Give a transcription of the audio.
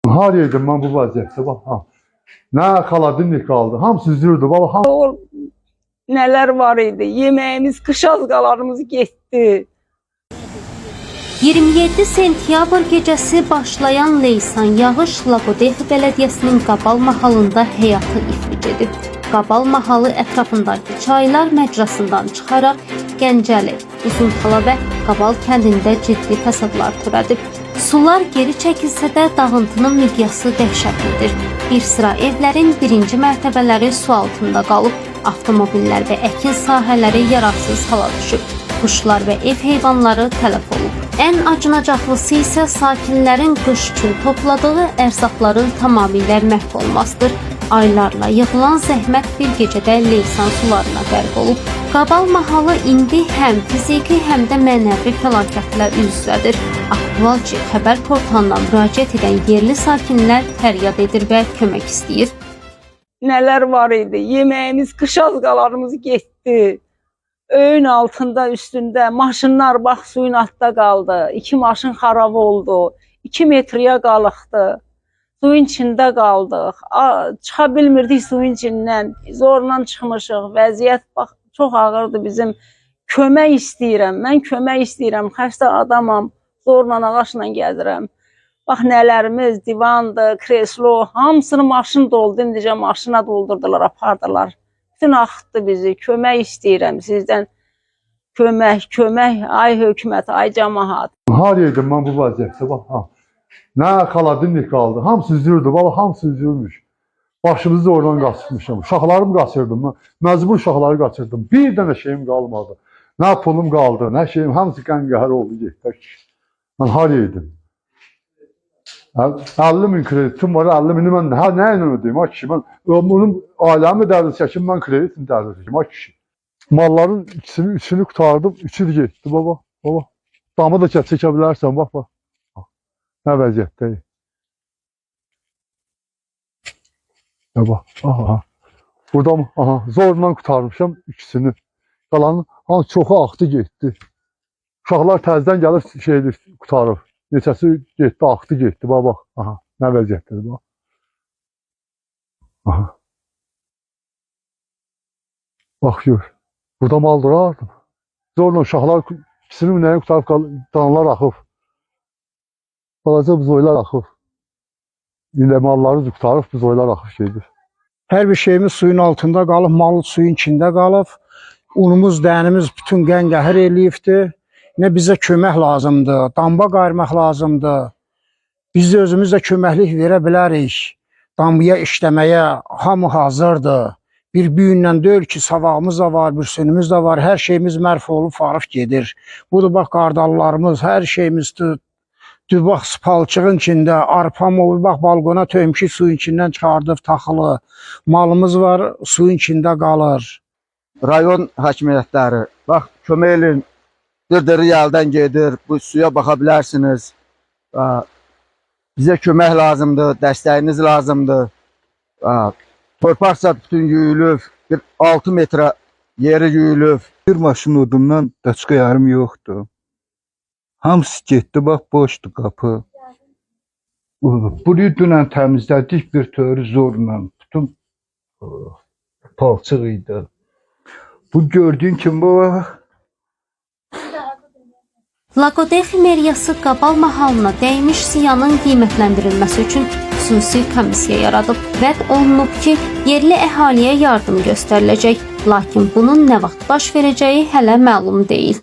Hariydim ben bu vəziyyətdə bax. Ha. Nə xaladinlik qaldı. Hamısı üzürdü. Baba Neler var idi. Yemeğimiz, kış azqalarımız getdi. 27 sentyabr gecəsi başlayan leysan yağış Laqodeh Bələdiyyəsinin Qabal mahalında həyatı iflic edib. Qabal mahalı ətrafındakı çaylar məcrasından çıxaraq Gəncəli, Uzunxala və Qabal kəndində ciddi fəsadlar törədib. Sular geri çəkilsə də dağıntının miqyası dəhşətlidir. Bir sıra evlərin birinci mərtəbələri su altında qalıb, avtomobillər və əkin sahələri yararsız hala düşüb. Quşlar və ev heyvanları tələf olub. Ən acınacaqlısı isə sakinlərin qış üçün topladığı ərzaqların tamamilə məhv olmasıdır. Aylarla yığılan zəhmət bir gecədə leysan sularına qərq olub. Qabal mahalı indi həm fiziki, həm də mənəvi fəlakətlə üz-üzədir. Aktualci xəbər portalına müraciət edən yerli sakinlər fəryad edir və kömək istəyir. Neler var idi. Yemeğimiz, kış azqalarımız getdi. Öyün altında, üstündə maşınlar bax suyun altında qaldı. 2 maşın xarab oldu. 2 metrəyə qalıqdı. Suyun içində qaldıq. Çıxa bilmirdik suyun içindən. Zorla çıxmışıq. Vəziyyət bax çox ağırdı bizim. Kömək istəyirəm. Mən kömək istəyirəm. Xəstə adamam. Zorla ağaçla gəzirəm. Bax nələrimiz, divandı, kreslo, hamısını maşın doldu. İndicə maşına doldurdular, apardılar. Bütün axıtdı bizi. Kömək istəyirəm sizdən. Kömək. Ay hökumət, ay cəmaat. hariydim ben bu vəziyyətdə bax. Ha. Nə xaladinlik qaldı. Hamısı üzürdü. Baba hamısı üzürmüş. Başımızı oradan qaçırmışım. Uşaqlarımı qaçırdım. Mən məcbur uşaqları qaçırdım. Bir dənə şeyim qalmadı. Nə pulum qaldı, nə şeyim. Hamısı qən-qəhər oldu getdi. Mən hariydim. 50 bin kreditim var, 50 bini mən nə ilə ödəyim, ay kişi, mən onun ailəmi dərdi çəkim, mən kreditim dərdi çəkim, ay kişi. Malların üçünü qutardım, üçü də getdi, baba. Damı da çəkə bilərsən, bax. Nə vəziyyətdəyim. Bax, burada zorla qutarmışam ikisini. Qalanın çoxu axdı getdi. Uşaqlar təzdən gəlib qutarıb. Neçəsi getdi, axdı getdi, bax. Nə vəziyyətdir, bax. Bax, gör. Burada mal durardım. Zorla uşaqlar ikisini nəyə qutarıb, danalar axıb. Balaca buzoylar axıb. İlə malları qutarıb, buzoylar axıb gedir. Hər bir şeyimiz suyun altında qalıb, mal suyun içində qalıb. Unumuz, dənimiz bütün qən-qəhər eləyibdir. Nə bizə kömək lazımdır, damba qayırmaq lazımdır. Biz də özümüz də köməklik verə bilərik. Dambaya işləməyə hamı hazırdır. Bir büyünlə deyil ki, savağımız da var, bir sönümüz də var. Hər şeyimiz mərf olub, farif gedir. Budur, bax, qardallarımız, hər şeyimizdir. Bax, palçığın içində, arpam olub, bax, balqona töymüşük, suyun içindən çıxardıb, taxılı. Malımız var, suyun içində qalır. Rayon hakimiyyətləri, bax, kömək edin. Dırdırı yeldən gedir, bu suya baxa bilərsiniz. Bizə kömək lazımdır, dəstəyiniz lazımdır. Torpaqsa bütün yuyulub, 6 metrə yeri yuyulub. Bir maşın odundan daçqa yarım yoxdur. Hamısı getdi, bax, boşdur qapı. Burayı dünən təmizlədik bir törü zorla. Bütün palçıq idi. Bu gördüyün kimi, bax. Laqodeh meriyası Qabal mahalına dəymiş ziyanın qiymətləndirilməsi üçün xüsusi komissiya yaradıb. Vəd olunub ki, yerli əhaliyə yardım göstəriləcək. Lakin bunun nə vaxt baş verəcəyi hələ məlum deyil.